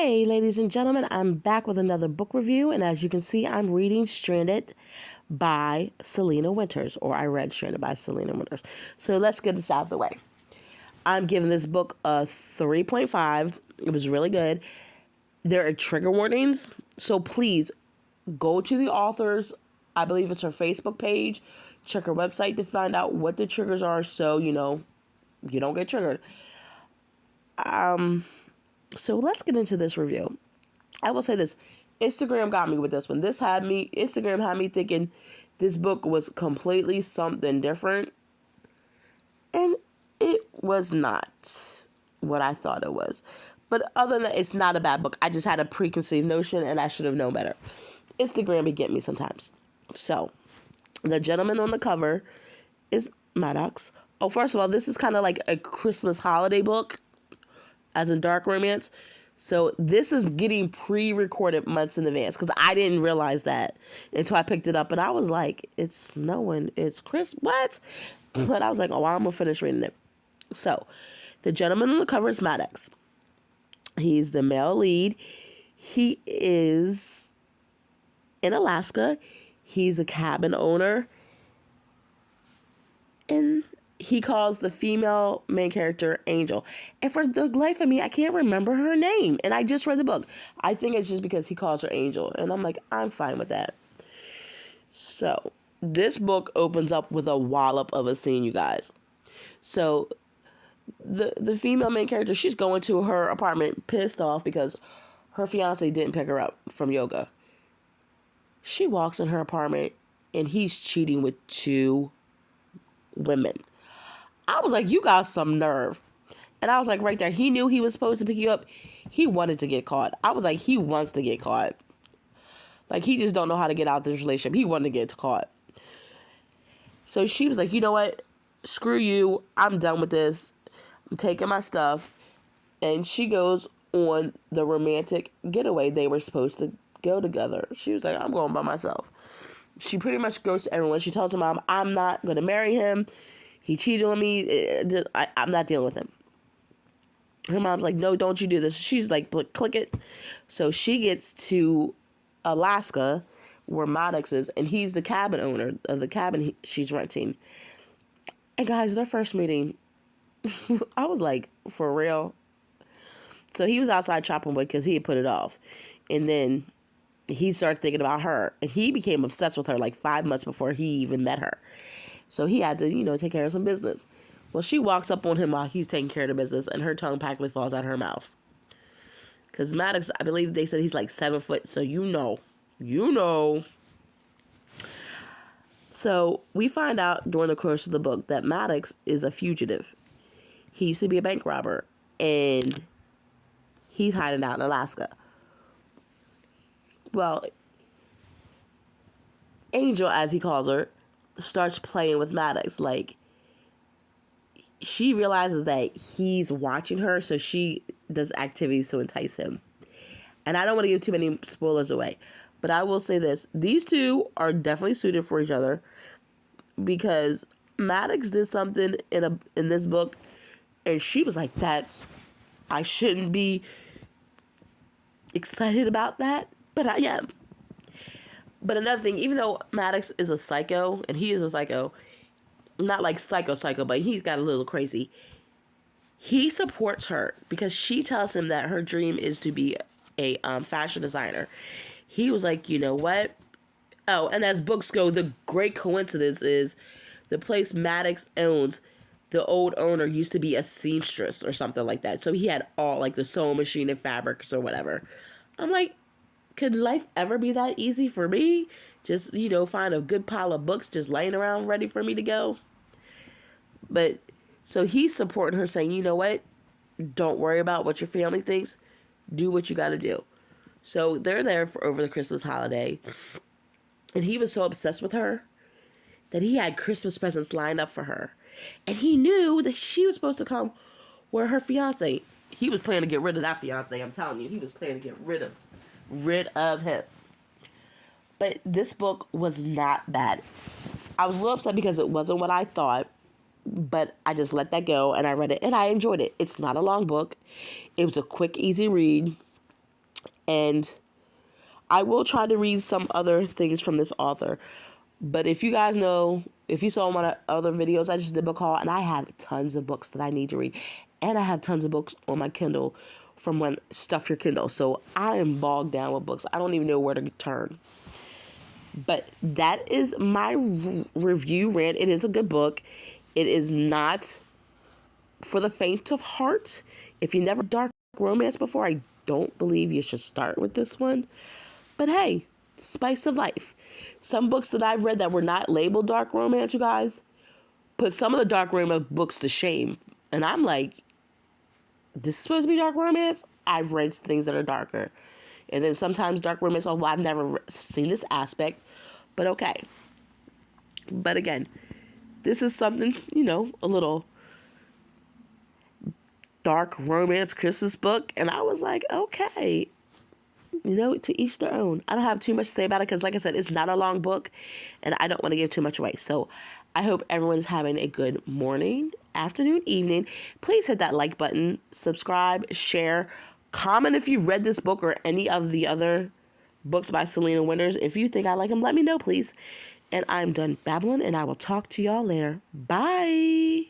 Hey, ladies and gentlemen, I'm back with another book review, and as you can see, I'm reading Stranded by Selena Winters, or I read Stranded by Selena Winters. So let's get this out of the way. I'm giving this book a 3.5. It was really good. There are trigger warnings, so please go to the author's, I believe it's her Facebook page, check her website to find out what the triggers are so you don't get triggered. So let's get into this review. I will say this. Instagram got me with this one. Instagram had me thinking this book was completely something different. And it was not what I thought it was. But other than that, it's not a bad book. I just had a preconceived notion and I should have known better. Instagram would get me sometimes. So, the gentleman on the cover is Maddox. Oh, first of all, this is kind of like a Christmas holiday book, as in dark romance. So this is getting pre-recorded months in advance because I didn't realize that until I picked it up and I was like, it's snowing, it's Christmas, what? But I was like, oh, I'm gonna finish reading it. So the gentleman on the cover is Maddox. He's the male lead. He is in Alaska. He's a cabin owner. And he calls the female main character Angel. And for the life of me, I can't remember her name. And I just read the book. I think it's just because he calls her Angel. And I'm like, I'm fine with that. So, this book opens up with a wallop of a scene, you guys. So, the female main character, she's going to her apartment pissed off because her fiance didn't pick her up from yoga. She walks in her apartment and he's cheating with two women. I was like, you got some nerve. And I was like, right there, he knew he was supposed to pick you up. He wanted to get caught. I was like, he wants to get caught. Like, he just don't know how to get out of this relationship. He wanted to get caught. So she was like, you know what? Screw you. I'm done with this. I'm taking my stuff. And she goes on the romantic getaway they were supposed to go together. She was like, I'm going by myself. She pretty much goes to everyone. She tells her mom, I'm not going to marry him. He cheated on me. I'm not dealing with him. Her mom's like, no, don't you do this. She's like, click it. So she gets to Alaska, where Maddox is, and he's the cabin owner of the cabin she's renting. And guys, their first meeting, I was like, for real? So he was outside chopping wood because he had put it off. And then he started thinking about her. And he became obsessed with her like 5 months before he even met her. So he had to, take care of some business. Well, she walks up on him while he's taking care of the business, and her tongue practically falls out of her mouth. Because Maddox, I believe they said he's like 7 foot, so you know. So we find out during the course of the book that Maddox is a fugitive. He used to be a bank robber, and he's hiding out in Alaska. Well, Angel, as he calls her, starts playing with Maddox. Like, she realizes that he's watching her, so she does activities to entice him. And I don't want to give too many spoilers away, but I will say this. These two are definitely suited for each other because Maddox did something in this book, and she was like, I shouldn't be excited about that, but I am. But another thing, even though Maddox is a psycho, and he is a psycho, not like psycho, but he's got a little crazy, he supports her because she tells him that her dream is to be a fashion designer. He was like, you know what? Oh, and as books go, the great coincidence is the place Maddox owns, the old owner used to be a seamstress or something like that. So he had all like the sewing machine and fabrics or whatever. I'm like, could life ever be that easy for me? Just, find a good pile of books just laying around ready for me to go. But, so he's supporting her saying, you know what? Don't worry about what your family thinks. Do what you got to do. So they're there for over the Christmas holiday. And he was so obsessed with her that he had Christmas presents lined up for her. And he knew that she was supposed to come with her fiance. He was planning to get rid of that fiance, I'm telling you. He was planning to get rid of him. But this book was not bad. I was a little upset because it wasn't what I thought, but I just let that go and I read it and I enjoyed it. It's not a long book. It was a quick, easy read. And I will try to read some other things from this author. But if you guys know, if you saw my other videos, I just did book haul, and I have tons of books that I need to read. And I have tons of books on my Kindle from when Stuff Your Kindle. So I am bogged down with books. I don't even know where to turn. But that is my review rant. It is a good book. It is not for the faint of heart. If you never dark romance before, I don't believe you should start with this one. But hey, spice of life. Some books that I've read that were not labeled dark romance, you guys, put some of the dark romance books to shame. And I'm like, this is supposed to be dark romance? I've read things that are darker. And then sometimes dark romance, oh, well, I've never seen this aspect. But okay. But again, this is something, a little dark romance Christmas book. And I was like, okay. To each their own. I don't have too much to say about it because, like I said, it's not a long book. And I don't want to give too much away. So I hope everyone's having a good morning, afternoon, evening. Please hit that like button. Subscribe, share. Comment if you've read this book or any of the other books by Selena Winters. If you think I like them, let me know, please. And I'm done babbling, and I will talk to y'all later. Bye.